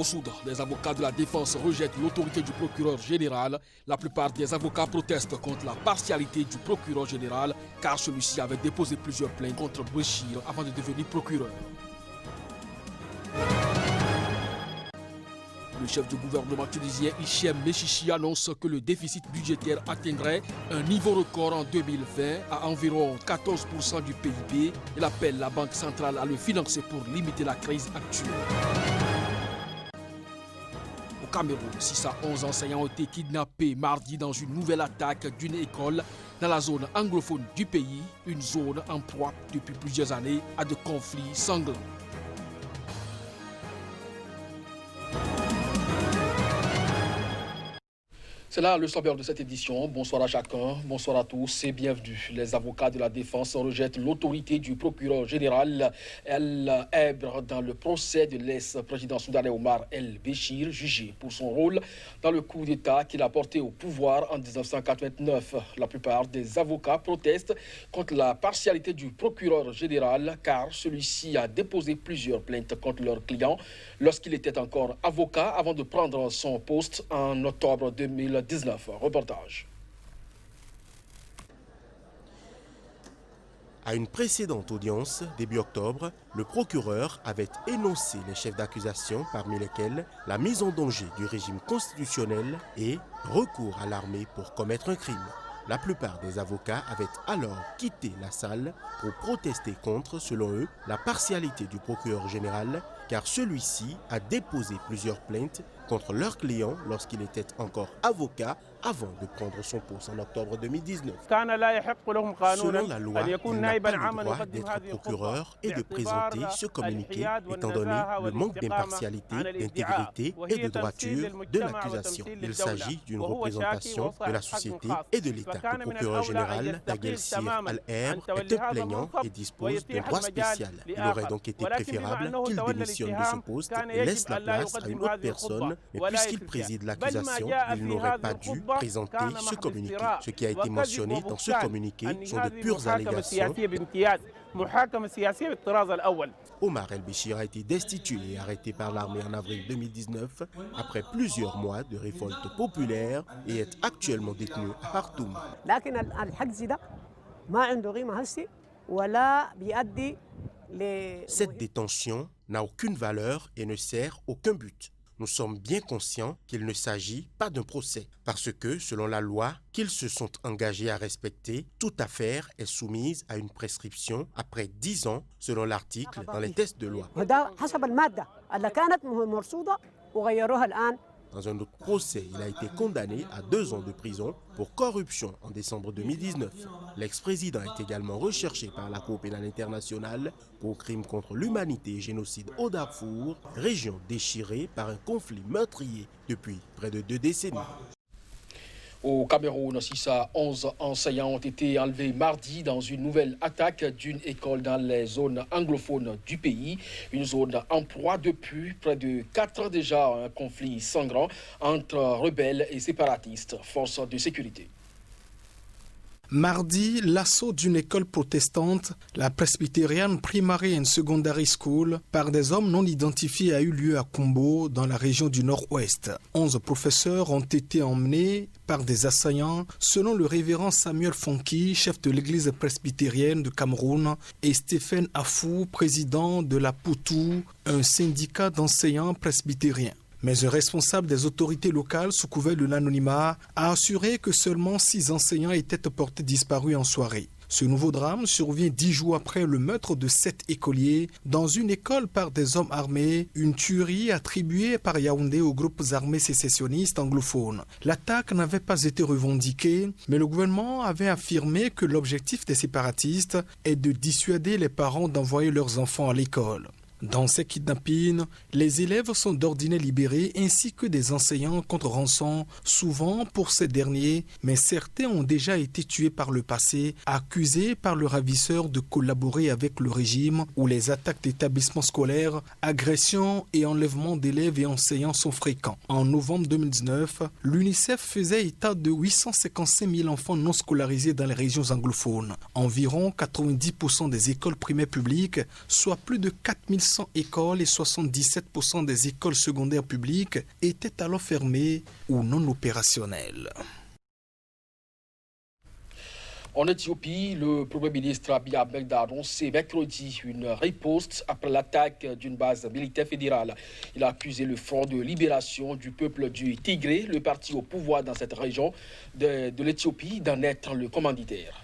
Au Soudan, les avocats de la défense rejettent l'autorité du procureur général. La plupart des avocats protestent contre la partialité du procureur général car celui-ci avait déposé plusieurs plaintes contre Béchir avant de devenir procureur. Le chef du gouvernement tunisien Hichem Mechichi annonce que le déficit budgétaire atteindrait un niveau record en 2020 à environ 14% du PIB. Il appelle la Banque centrale à le financer pour limiter la crise actuelle. Au Cameroun, 6 à 11 enseignants ont été kidnappés mardi dans une nouvelle attaque d'une école dans la zone anglophone du pays, une zone en proie depuis plusieurs années à de conflits sanglants. C'est là le sommaire de cette édition. Bonsoir à chacun, bonsoir à tous et bienvenue. Les avocats de la défense rejettent l'autorité du procureur général El Ebre dans le procès de l'ex-président soudanais Omar El Béchir, jugé pour son rôle dans le coup d'État qu'il a porté au pouvoir en 1989. La plupart des avocats protestent contre la partialité du procureur général car celui-ci a déposé plusieurs plaintes contre leur client lorsqu'il était encore avocat avant de prendre son poste en octobre 2019. Reportage. À une précédente audience, début octobre, le procureur avait énoncé les chefs d'accusation, parmi lesquels la mise en danger du régime constitutionnel et recours à l'armée pour commettre un crime. La plupart des avocats avaient alors quitté la salle pour protester contre, selon eux, la partialité du procureur général, car celui-ci a déposé plusieurs plaintes contre leur client lorsqu'il était encore avocat avant de prendre son poste en octobre 2019. Selon la loi, il n'a pas le droit d'être procureur et de présenter ce communiqué, étant donné le manque d'impartialité, d'intégrité et de droiture de l'accusation. Il s'agit d'une représentation de la société et de l'État. Le procureur général, Tagel Sir Al-Ebre, est un plaignant et dispose d'un droit spécial. Il aurait donc été préférable qu'il démissionne de ce poste et laisse la place à une autre personne, mais puisqu'il préside l'accusation, il n'aurait pas dû présenter ce communiqué. Ce qui a été mentionné dans ce communiqué sont de pures allégations. Omar El Béchir a été destitué et arrêté par l'armée en avril 2019 après plusieurs mois de révolte populaire et est actuellement détenu à Khartoum. Cette détention n'a aucune valeur et ne sert aucun but. Nous sommes bien conscients qu'il ne s'agit pas d'un procès, parce que, selon la loi qu'ils se sont engagés à respecter, toute affaire est soumise à une prescription après 10 ans, selon l'article dans les tests de loi. Dans un autre procès, il a été condamné à 2 ans de prison pour corruption en décembre 2019. L'ex-président est également recherché par la Cour pénale internationale pour crimes contre l'humanité et génocide au Darfour, région déchirée par un conflit meurtrier depuis près de 2 décennies. Au Cameroun, 6 à 11 enseignants ont été enlevés mardi dans une nouvelle attaque d'une école dans les zones anglophones du pays. Une zone en proie depuis près de 4 ans déjà à un conflit sanglant entre rebelles et séparatistes, forces de sécurité. Mardi, l'assaut d'une école protestante, la Presbyterian Primary and Secondary School, par des hommes non identifiés a eu lieu à Kombo, dans la région du Nord-Ouest. 11 professeurs ont été emmenés par des assaillants, selon le révérend Samuel Fonki, chef de l'église presbytérienne de Cameroun, et Stephen Afou, président de la Poutou, un syndicat d'enseignants presbytériens. Mais un responsable des autorités locales, sous couvert de l'anonymat, a assuré que seulement 6 enseignants étaient portés disparus en soirée. Ce nouveau drame survient 10 jours après le meurtre de 7 écoliers dans une école par des hommes armés, une tuerie attribuée par Yaoundé aux groupes armés sécessionnistes anglophones. L'attaque n'avait pas été revendiquée, mais le gouvernement avait affirmé que l'objectif des séparatistes est de dissuader les parents d'envoyer leurs enfants à l'école. Dans ces kidnappings, les élèves sont d'ordinaire libérés ainsi que des enseignants contre rançon, souvent pour ces derniers, mais certains ont déjà été tués par le passé, accusés par le ravisseur de collaborer avec le régime où les attaques d'établissements scolaires, agressions et enlèvements d'élèves et enseignants sont fréquents. En novembre 2019, l'UNICEF faisait état de 855 000 enfants non scolarisés dans les régions anglophones. Environ 90% des écoles primaires publiques, soit plus de 4 800 écoles et 77% des écoles secondaires publiques étaient alors fermées ou non opérationnelles. En Éthiopie, le Premier ministre Abiy Ahmed a annoncé mercredi une riposte après l'attaque d'une base militaire fédérale. Il a accusé le Front de libération du peuple du Tigré, le parti au pouvoir dans cette région de l'Éthiopie, d'en être le commanditaire.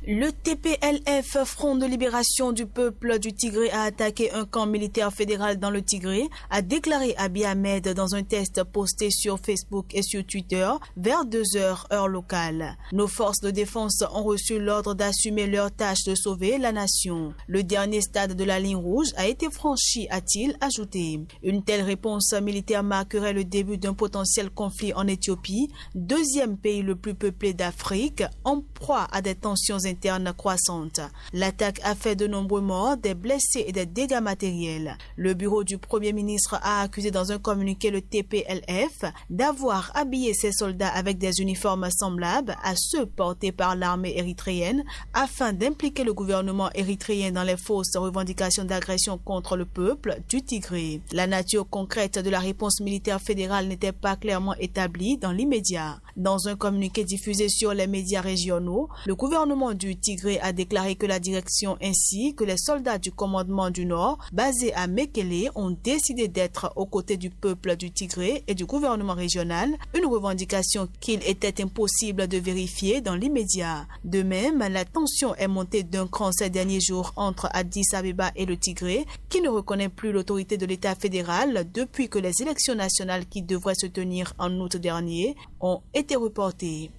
Le TPLF, Front de libération du peuple du Tigré, a attaqué un camp militaire fédéral dans le Tigré, a déclaré Abiy Ahmed dans un test posté sur Facebook et sur Twitter vers 2h heure locale. Nos forces de défense ont reçu l'ordre d'assumer leur tâche de sauver la nation. Le dernier stade de la ligne rouge a été franchi, a-t-il ajouté. Une telle réponse militaire marquerait le début d'un potentiel conflit en Éthiopie, deuxième pays le plus peuplé d'Afrique, en proie à des tensions interne croissante. L'attaque a fait de nombreux morts, des blessés et des dégâts matériels. Le bureau du Premier ministre a accusé dans un communiqué le TPLF d'avoir habillé ses soldats avec des uniformes semblables à ceux portés par l'armée érythréenne afin d'impliquer le gouvernement érythréen dans les fausses revendications d'agression contre le peuple du Tigré. La nature concrète de la réponse militaire fédérale n'était pas clairement établie dans l'immédiat. Dans un communiqué diffusé sur les médias régionaux, le gouvernement du Tigré a déclaré que la direction ainsi que les soldats du commandement du Nord basés à Mekele ont décidé d'être aux côtés du peuple du Tigré et du gouvernement régional, une revendication qu'il était impossible de vérifier dans l'immédiat. De même, la tension est montée d'un cran ces derniers jours entre Addis Abeba et le Tigré, qui ne reconnaît plus l'autorité de l'État fédéral depuis que les élections nationales qui devraient se tenir en août dernier ont été reportées.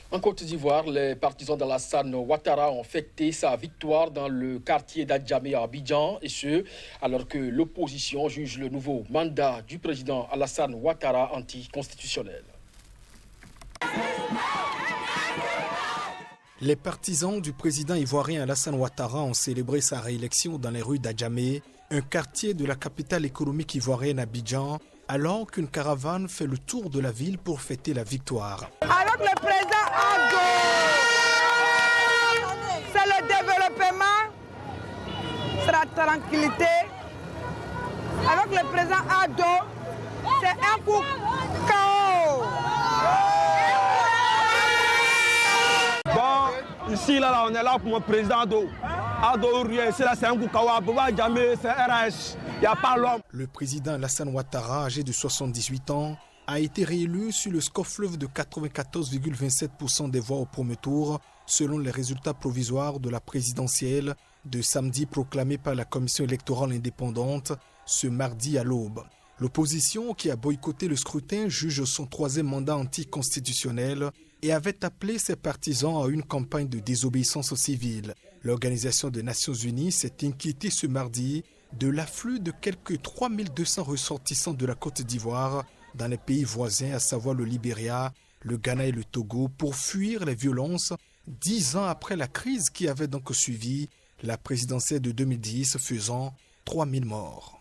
En Côte d'Ivoire, les partisans d'Alassane Ouattara ont fêté sa victoire dans le quartier d'Adjamé à Abidjan, et ce, alors que l'opposition juge le nouveau mandat du président Alassane Ouattara anticonstitutionnel. Les partisans du président ivoirien Alassane Ouattara ont célébré sa réélection dans les rues d'Adjamé, un quartier de la capitale économique ivoirienne Abidjan, alors qu'une caravane fait le tour de la ville pour fêter la victoire. Avec le président Ado, c'est le développement, c'est la tranquillité. Avec le président Ado, c'est un coup chaos. Bon, ici, là, on est là pour mon président Ado. Ado, c'est là, c'est un coup chaos. Boba Djamé, c'est RH. Il n'y a pas l'homme. Le président Alassane Ouattara, âgé de 78 ans, a été réélu sur le score fleuve de 94,27% des voix au premier tour, selon les résultats provisoires de la présidentielle de samedi proclamés par la commission électorale indépendante ce mardi à l'aube. L'opposition, qui a boycotté le scrutin, juge son troisième mandat anticonstitutionnel et avait appelé ses partisans à une campagne de désobéissance civile. L'Organisation des Nations Unies s'est inquiétée ce mardi de l'afflux de quelques 3200 ressortissants de la Côte d'Ivoire dans les pays voisins, à savoir le Libéria, le Ghana et le Togo, pour fuir les violences 10 ans après la crise qui avait donc suivi la présidentielle de 2010, faisant 3000 morts.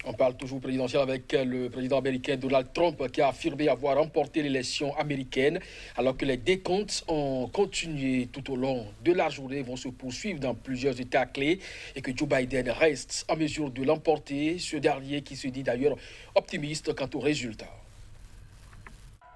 On parle toujours présidentiel avec le président américain Donald Trump qui a affirmé avoir remporté l'élection américaine alors que les décomptes ont continué tout au long de la journée, vont se poursuivre dans plusieurs États clés et que Joe Biden reste en mesure de l'emporter, ce dernier qui se dit d'ailleurs optimiste quant aux résultats.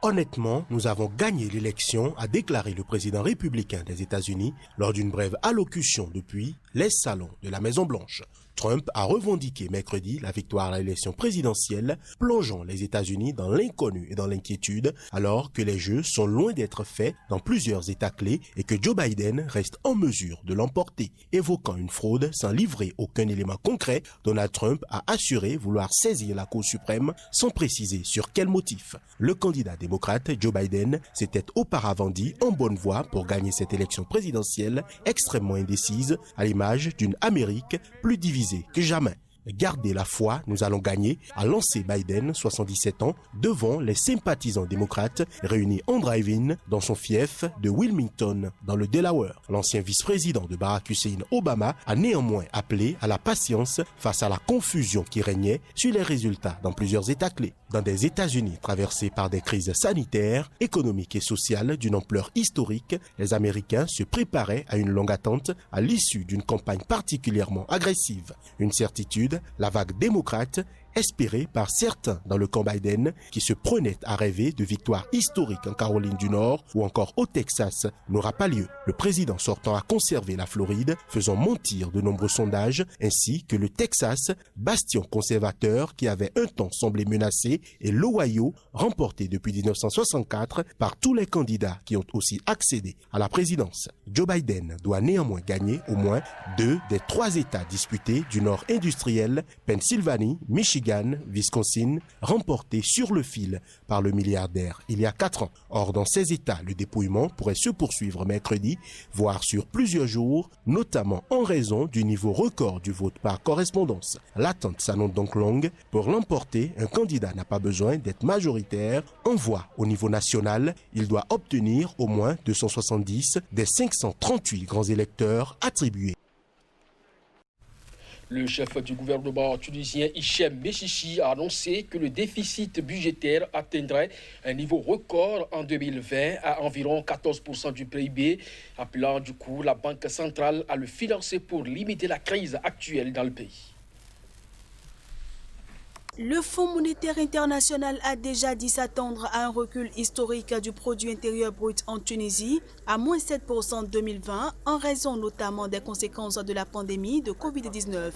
Honnêtement, nous avons gagné l'élection, a déclaré le président républicain des États-Unis lors d'une brève allocution depuis les salons de la Maison-Blanche. Trump a revendiqué mercredi la victoire à l'élection présidentielle, plongeant les États-Unis dans l'inconnu et dans l'inquiétude, alors que les jeux sont loin d'être faits dans plusieurs États clés et que Joe Biden reste en mesure de l'emporter. Évoquant une fraude sans livrer aucun élément concret, Donald Trump a assuré vouloir saisir la Cour suprême sans préciser sur quel motif. Le candidat démocrate Joe Biden s'était auparavant dit en bonne voie pour gagner cette élection présidentielle extrêmement indécise, à l'image d'une Amérique plus divisée que jamais. Gardez la foi, nous allons gagner, a lancé Biden, 77 ans, devant les sympathisants démocrates réunis en drive-in dans son fief de Wilmington, dans le Delaware. L'ancien vice-président de Barack Hussein Obama a néanmoins appelé à la patience face à la confusion qui régnait sur les résultats dans plusieurs États clés. Dans des États-Unis traversés par des crises sanitaires, économiques et sociales d'une ampleur historique, les Américains se préparaient à une longue attente à l'issue d'une campagne particulièrement agressive. Une certitude, la vague démocrate espérée par certains dans le camp Biden qui se prenaient à rêver de victoires historiques en Caroline du Nord ou encore au Texas n'aura pas lieu. Le président sortant a conservé la Floride, faisant mentir de nombreux sondages, ainsi que le Texas, bastion conservateur qui avait un temps semblé menacé, et l'Ohio, remporté depuis 1964 par tous les candidats qui ont aussi accédé à la présidence. Joe Biden doit néanmoins gagner au moins 2 des 3 États disputés du Nord industriel, Pennsylvanie, Michigan, Wisconsin, remportés sur le fil par le milliardaire il y a 4 ans. Or, dans ces États, le dépouillement pourrait se poursuivre mercredi, voire sur plusieurs jours, notamment en raison du niveau record du vote par correspondance. L'attente s'annonce donc longue. Pour l'emporter, un candidat n'a pas besoin d'être majoritaire. En voix au niveau national, il doit obtenir au moins 270 des 538 grands électeurs attribués. Le chef du gouvernement tunisien Hichem Mechichi a annoncé que le déficit budgétaire atteindrait un niveau record en 2020 à environ 14% du PIB, appelant du coup la Banque centrale à le financer pour limiter la crise actuelle dans le pays. Le Fonds monétaire international a déjà dit s'attendre à un recul historique du produit intérieur brut en Tunisie, à moins 7% en 2020, en raison notamment des conséquences de la pandémie de Covid-19.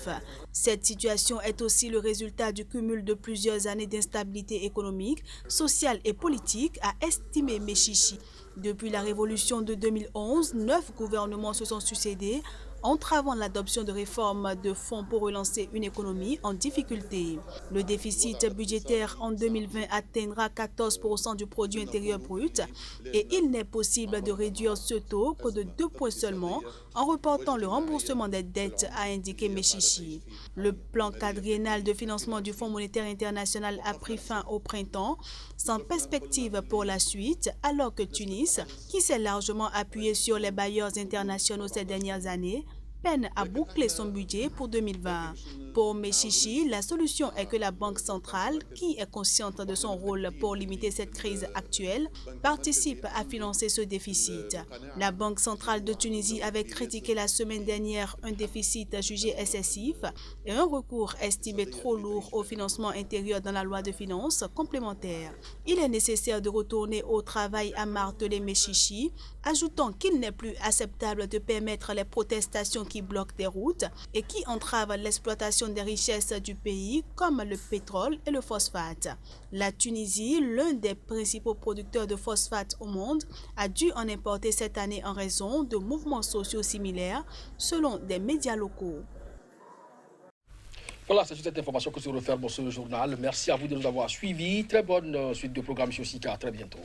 Cette situation est aussi le résultat du cumul de plusieurs années d'instabilité économique, sociale et politique, a estimé Mechichi. Depuis la révolution de 2011, 9 gouvernements se sont succédés, entravant l'adoption de réformes de fonds pour relancer une économie en difficulté. Le déficit budgétaire en 2020 atteindra 14% du produit intérieur brut et il n'est possible de réduire ce taux que de 2 points seulement en reportant le remboursement des dettes, a indiqué Mechichi. Le plan quadriennal de financement du Fonds monétaire international a pris fin au printemps, sans perspective pour la suite, alors que Tunis, qui s'est largement appuyé sur les bailleurs internationaux ces dernières années, peine à boucler son budget pour 2020. Pour Mechichi, la solution est que la Banque centrale, qui est consciente de son rôle pour limiter cette crise actuelle, participe à financer ce déficit. La Banque centrale de Tunisie avait critiqué la semaine dernière un déficit jugé excessif et un recours estimé trop lourd au financement intérieur dans la loi de finances complémentaire. Il est nécessaire de retourner au travail, a martelé Mechichi, ajoutant qu'il n'est plus acceptable de permettre les protestations qui bloquent des routes et qui entravent l'exploitation des richesses du pays comme le pétrole et le phosphate. La Tunisie, l'un des principaux producteurs de phosphate au monde, a dû en importer cette année en raison de mouvements sociaux similaires selon des médias locaux. Voilà, c'est sur cette information que se referme ce journal. Merci à vous de nous avoir suivis. Très bonne suite de programme sur SICA. À très bientôt.